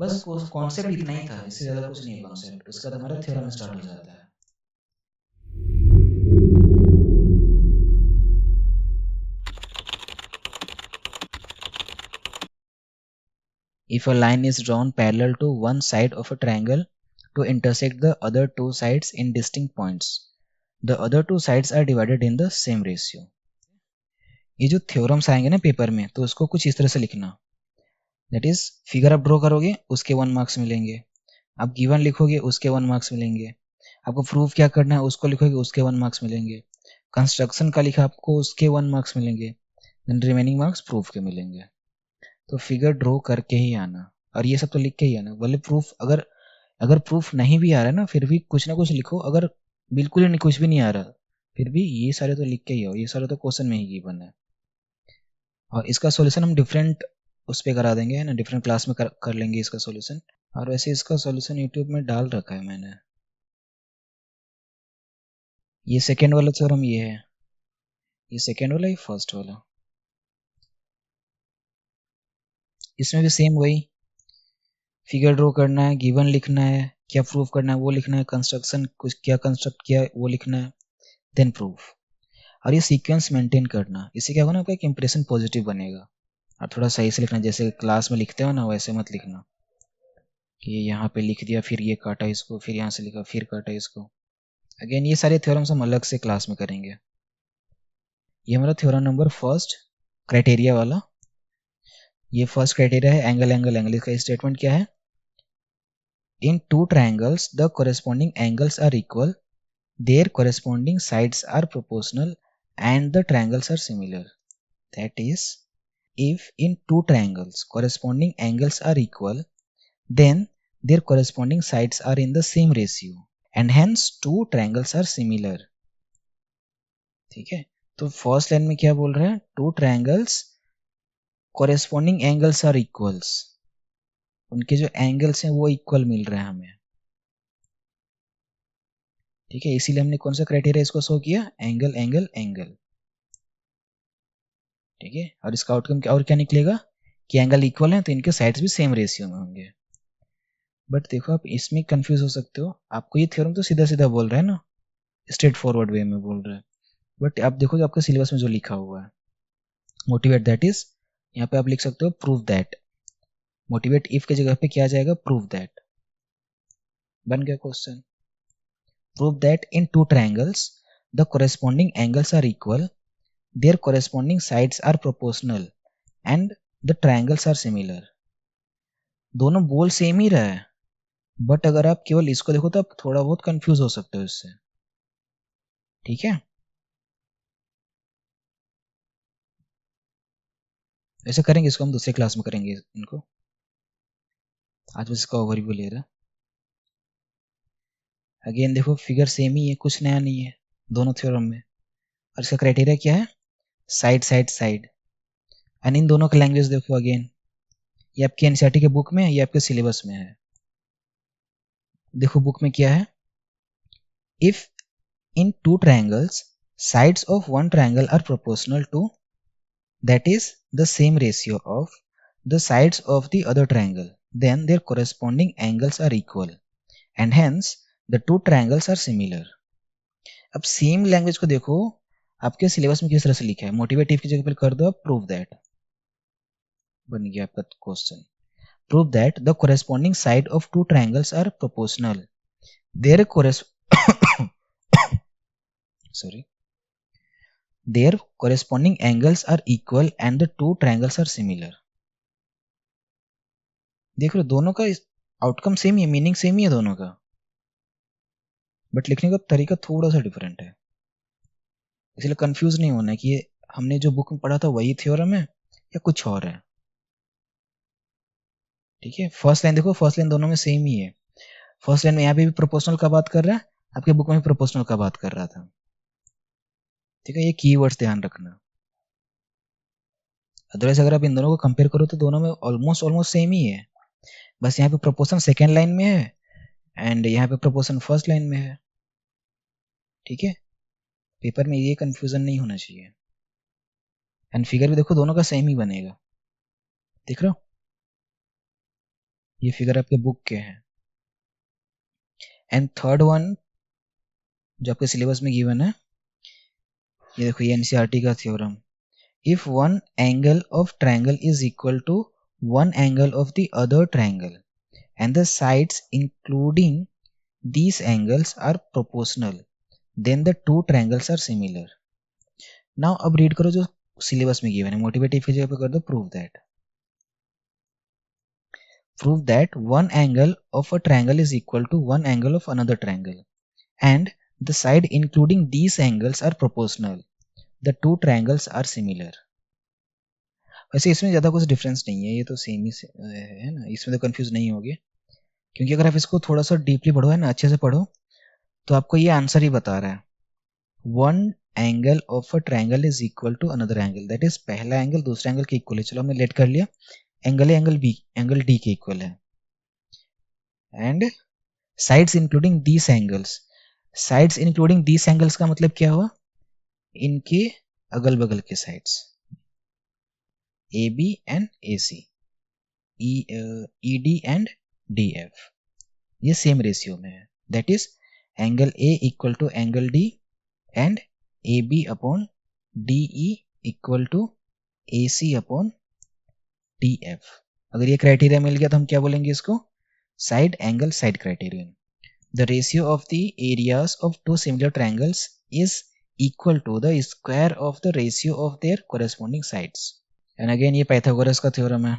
बस कॉन्सेप्ट इतना ही था, इससे ज़्यादा कुछ नहीं है कॉन्सेप्ट। उसके बाद हमारा थ्योरम स्टार्ट हो जाता है। If a line is drawn parallel to one side of a triangle to intersect the other two sides in distinct points, the other two sides are divided in the same ratio. ये जो theorems आएंगे ना paper में, तो उसको कुछ इस तरह से लिखना। दैट इज, फिगर आप ड्रॉ करोगे उसके 1 मार्क्स मिलेंगे, आप गिवन लिखोगे उसके 1 मार्क्स मिलेंगे, आपको प्रूफ क्या करना है उसको लिखोगे उसके 1 मार्क्स मिलेंगे, कंस्ट्रक्शन का लिखा आपको उसके 1 मार्क्स मिलेंगे, देन रिमेनिंग मार्क्स प्रूफ के मिलेंगे। तो फिगर ड्रॉ करके ही आना, और ये सब तो लिख के ही आना। भले प्रूफ अगर अगर प्रूफ नहीं भी आ रहा है ना, फिर भी कुछ ना कुछ लिखो। अगर बिल्कुल ही नहीं, कुछ भी नहीं आ रहा, फिर भी ये सारे तो लिख के ही आओ, ये सारे तो क्वेश्चन में ही गिवन है। और इसका सॉल्यूशन हम डिफरेंट उस पे करा देंगे, है ना, डिफरेंट क्लास में कर लेंगे इसका सॉल्यूशन। और वैसे इसका सॉल्यूशन यूट्यूब में डाल रखा है मैंने। ये सेकेंड वाला थ्योरम ये है, ये सेकेंड वाला, ये फर्स्ट वाला। इसमें भी सेम वही, फिगर ड्रॉ करना है, गिवन लिखना है, क्या प्रूफ करना है वो लिखना है, कंस्ट्रक्शन कुछ क्या कंस्ट्रक्ट किया वो लिखना है, देन प्रूफ। और ये सीक्वेंस मेंटेन करना, इससे क्या होगा ना, आपका एक इंप्रेशन पॉजिटिव बनेगा। और थोड़ा सही से लिखना, जैसे क्लास में लिखते हो ना वैसे मत लिखना कि यहाँ पे लिख दिया फिर ये काटा इसको, फिर यहाँ से लिखा फिर काटा इसको। अगेन ये सारे थ्योरम्स हम अलग से क्लास में करेंगे। ये हमारा थ्योरम नंबर फर्स्ट, क्राइटेरिया वाला। ये फर्स्ट क्राइटेरिया है एंगल एंगल एंगल। इसका स्टेटमेंट क्या है? In two triangles the corresponding angles are equal, their corresponding sides are proportional, and the triangles are similar. That is, if in two triangles corresponding angles are equal, then their corresponding sides are in the same ratio, and hence two triangles are similar. ठीक है, तो first line में क्या बोल रहे हैं? Two triangles corresponding angles are equals, उनके जो एंगल्स हैं वो इक्वल मिल रहे हैं हमें। ठीक है, इसीलिए हमने कौन सा क्राइटेरिया इसको शो किया? Angle angle angle. ठीक है, और इसका आउटकम क्या और क्या निकलेगा कि एंगल इक्वल है तो इनके साइड्स भी सेम रेशियो में होंगे। बट देखो आप इसमें कंफ्यूज हो सकते हो, आपको ये थ्योरम तो सीधा सीधा बोल रहा है ना, स्ट्रेट फॉरवर्ड वे में बोल रहा है, बट आप देखो आपके सिलेबस में जो लिखा हुआ है, मोटिवेट दैट इज, यहाँ पे आप लिख सकते हो प्रूव दैट। मोटिवेट इफ की जगह पे क्या आ जाएगा? Prove that. बन गया question. Prove that in two triangles the corresponding angles are equal, their corresponding sides are proportional, and the triangles are similar. दोनों बोल सेम ही रहा है, बट अगर आप केवल इसको देखो तो आप थोड़ा बहुत कंफ्यूज हो सकते हो इससे। ठीक है, ऐसे करेंगे, इसको हम दूसरे क्लास में करेंगे इनको, आज बस इसका ओवरव्यू ले रहा। अगेन देखो फिगर सेम ही है, कुछ नया नहीं है दोनों थ्योरम में। और इसका क्राइटेरिया क्या है? Side side side. And in दोनों का लैंग्वेज देखो, अगेन ये आपके एनसीईआरटी के बुक में है, ये आपके सिलेबस में है। देखो बुक में क्या है? If in two triangles sides of one triangle are proportional to, that is the same ratio of the sides of the other triangle, then their corresponding angles are equal, and hence the two triangles are similar. अब same language को देखो, आपके syllabus में किस तरह से लिखा है। मोटिवेटिव की जगह पर कर दो आप प्रूव दैट, बन गया आपका question. Prove that the corresponding side of two triangles are proportional, their sorry, their corresponding angles are equal and the two triangles are similar. देख लो दोनों का आउटकम सेम ही है, मीनिंग सेम ही है दोनों का, बट लिखने का तरीका थोड़ा सा डिफरेंट है। इसलिए कंफ्यूज नहीं होना है कि ये हमने जो बुक में पढ़ा था वही थ्योरम है या कुछ और है। ठीक है, फर्स्ट लाइन देखो, फर्स्ट लाइन दोनों में सेम ही है। फर्स्ट लाइन में यहाँ पे भी प्रोपोर्शनल का बात कर रहा है, आपके बुक में भी प्रोपोर्शनल का बात कर रहा था। ठीक है, ये कीवर्ड्स ध्यान रखना। अदरवाइज अगर आप इन दोनों को कंपेयर करो तो दोनों में ऑलमोस्ट ऑलमोस्ट सेम ही है, बस यहाँ पे प्रोपोर्शन सेकेंड लाइन में है एंड यहाँ पे प्रोपोर्शन फर्स्ट लाइन में है। ठीक है, पेपर में ये कंफ्यूजन नहीं होना चाहिए। एंड फिगर भी देखो दोनों का सेम ही बनेगा, देख रहे हो। ये फिगर आपके बुक के हैं। एंड थर्ड वन जो आपके सिलेबस में गिवन है, ये देखो, ये एनसीईआरटी का theorem. If one angle of triangle is equal to one angle of the other triangle and the sides including these angles are proportional, then the two triangles are similar. Now अब read करो जो syllabus में given है, motivative की जगह पे कर दो prove that one angle of a triangle is equal to one angle of another triangle and the side including these angles are proportional, the two triangles are similar. वैसे इसमें ज्यादा कुछ डिफरेंस नहीं है, ये तो सेम ही है ना, इसमें तो कंफ्यूज नहीं होगे, क्योंकि अगर आप इसको थोड़ा सा डीपली पढ़ो है ना, अच्छे से पढ़ो, तो आपको ये आंसर ही बता रहा है। One angle of a triangle is equal to another angle, that is पहला एंगल दूसरे एंगल के इक्वल है। चलो हमने लेट कर लिया, angle A angle B, angle D के इक्वल है। And sides including these angles, sides including these angles का मतलब क्या हुआ, इनके अगल बगल के sides, A B and A C, E D and D F, ये सेम रेशियो में है। That is angle A equal to angle D and A B upon D E equal to A C upon D F. अगर ये criteria मिल गया तो हम क्या बोलेंगे इसको, side angle side criterion. The ratio of the areas of two similar triangles is equal to the square of the ratio of their corresponding sides. And again ये Pythagoras का थ्योरम है।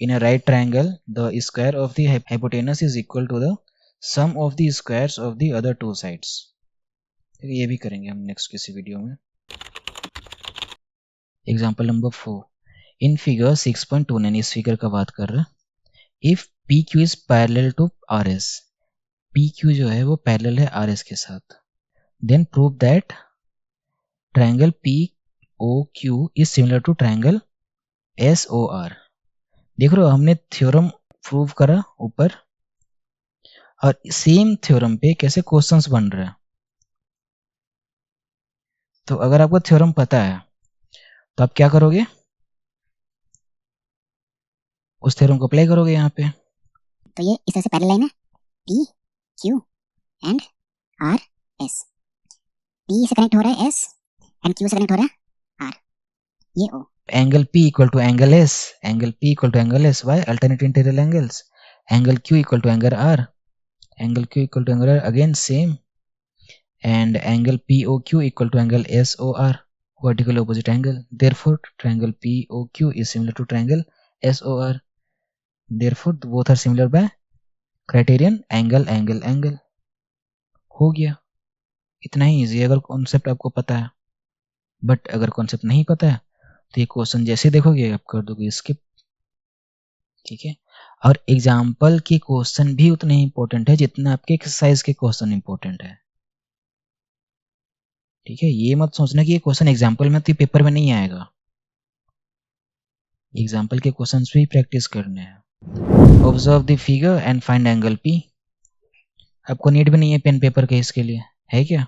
In a right triangle, the square of the hypotenuse is equal to the sum of the squares of the other two sides. ये भी करेंगे हम next किसी video में। Example number 4, in figure 6.29 इस फिगर का बात कर रहा है। If P Q is parallel to R S, P Q जो है वो पैरेलल है आर एस के साथ, then prove that triangle P O Q is similar to triangle S O R. देख रहे हो, हमने थ्योरम प्रूव करा ऊपर, और सेम थ्योरम पे कैसे क्वेश्चंस बन रहे हैं। तो अगर आपको थ्योरम पता है तो आप क्या करोगे, उस थ्योरम को अप्लाई करोगे यहाँ पे। तो ये इस तरह से पैरेलल लाइन है, P Q and R S, P से कनेक्ट हो रहा है एस एंड क्यू से कनेक्ट हो रहा है आर, ये O. Angle P equal to angle S, angle P equal to angle S, why alternate interior angles, angle Q equal to angle R, angle Q equal to angle R, again same, and angle POQ equal to angle SOR, vertical opposite angle, therefore triangle POQ is similar to triangle SOR, therefore both are similar by criterion angle angle angle. हो गया, इतना ही easy अगर concept आपको पता है। But अगर concept नहीं पता है तो ये क्वेश्चन जैसे देखोगे आप कर दोगे स्किप, ठीक है। और एग्जाम्पल के क्वेश्चन भी उतने ही इंपॉर्टेंट है जितना आपके एक्सरसाइज के क्वेश्चन इंपॉर्टेंट है, ठीक है। ये मत सोचना कि ये क्वेश्चन एग्जाम्पल में तो पेपर में नहीं आएगा, एग्जाम्पल के क्वेश्चन भी प्रैक्टिस करने हैं। Observe the figure and find angle P. आपको नीड भी नहीं है पेन पेपर के इसके लिए, है क्या।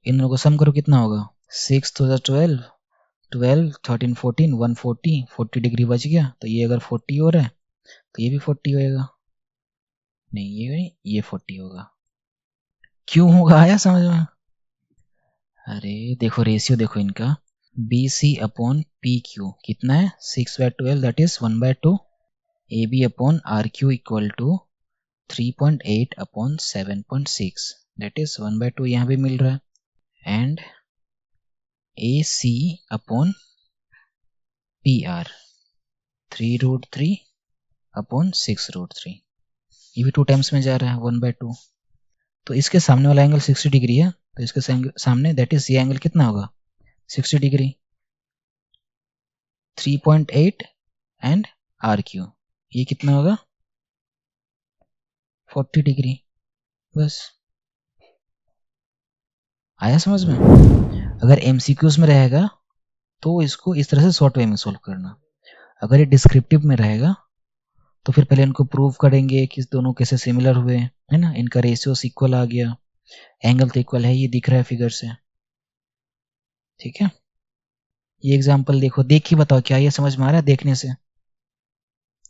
इन दोनों को सम करो, कितना होगा, 6 to 12, 12, 13, 14, 140, 40 डिग्री बच गया। तो ये अगर 40 हो रहा है तो ये भी 40 होएगा, नहीं ये नहीं, ये 40 होगा। क्यों होगा, आया समझ में। अरे देखो रेशियो देखो इनका, B C upon P Q कितना है, 6/12, that is 1/2, A B upon R Q equal to 3.8 upon 7.6, that is 1/2 यहाँ भी मिल रहा है, and A C upon P R 3√3 upon 6√3, ये भी 2 टाइम्स में जा रहा है 1/2। तो इसके सामने वाला एंगल 60 डिग्री है, तो इसके सामने दैट इज ये एंगल कितना होगा, 60 डिग्री, 3.8 एंड आर क्यू ये कितना होगा, 40 डिग्री। बस आया समझ में। अगर एमसीक्यूज में रहेगा तो इसको इस तरह से शॉर्ट वे में सोल्व करना, अगर ये डिस्क्रिप्टिव में रहेगा तो फिर पहले इनको प्रूव करेंगे कि दोनों कैसे सिमिलर हुए, है ना, इनका रेशियोस इक्वल आ गया, एंगल तो इक्वल है, ये दिख रहा है फिगर से, ठीक है। ये एग्जांपल देखो, देख ही बताओ क्या ये समझ में आ रहा है देखने से।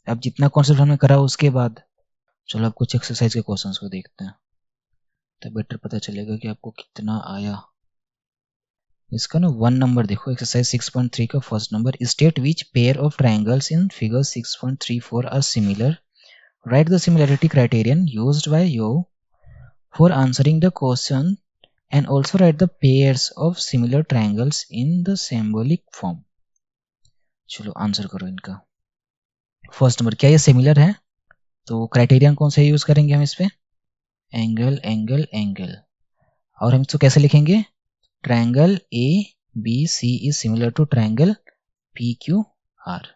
अब जितना कॉन्सेप्ट हमने करा उसके बाद चलो अब कुछ एक्सरसाइज के क्वेश्चंस को देखते हैं, तो बेटर पता चलेगा कि आपको कितना आया। इसका ना 1 नंबर देखो, एक्सरसाइज 6.3 का first number, state which pair of triangles in figure 6.34 are similar, write the similarity criterion used by you for answering the question and also write the pairs of similar triangles in the symbolic form। चलो answer करो इनका। First number, क्या ये similar है? तो criterion कौन सा use करेंगे हम इस पे? एंगल एंगल एंगल, और हम इसको कैसे लिखेंगे? Triangle A B C is similar to triangle P Q R.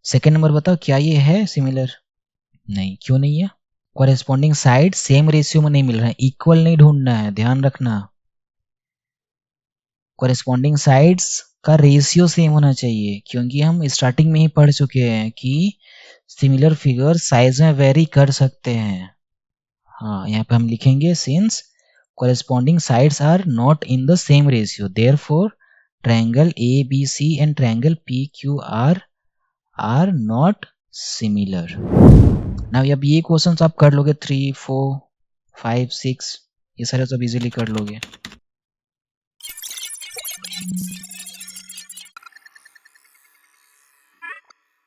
Second number बताओ, क्या ये है सिमिलर? नहीं, क्यों नहीं है? कॉरेस्पॉन्डिंग साइड सेम रेशियो में नहीं मिल रहा है, इक्वल नहीं ढूंढना है, ध्यान रखना। कॉरेस्पॉन्डिंग साइड्स का रेशियो सेम होना चाहिए, क्योंकि हम स्टार्टिंग में ही पढ़ चुके हैं कि सिमिलर फिगर साइज में वेरी कर सकते हैं। हाँ, यहाँ पे हम लिखेंगे since corresponding sides are not in the same ratio, therefore triangle ABC and triangle PQR are not similar। now अब ये क्वेश्चंस आप कर लोगे 3 4 5 6, ये सारे सब इजीली कर लोगे।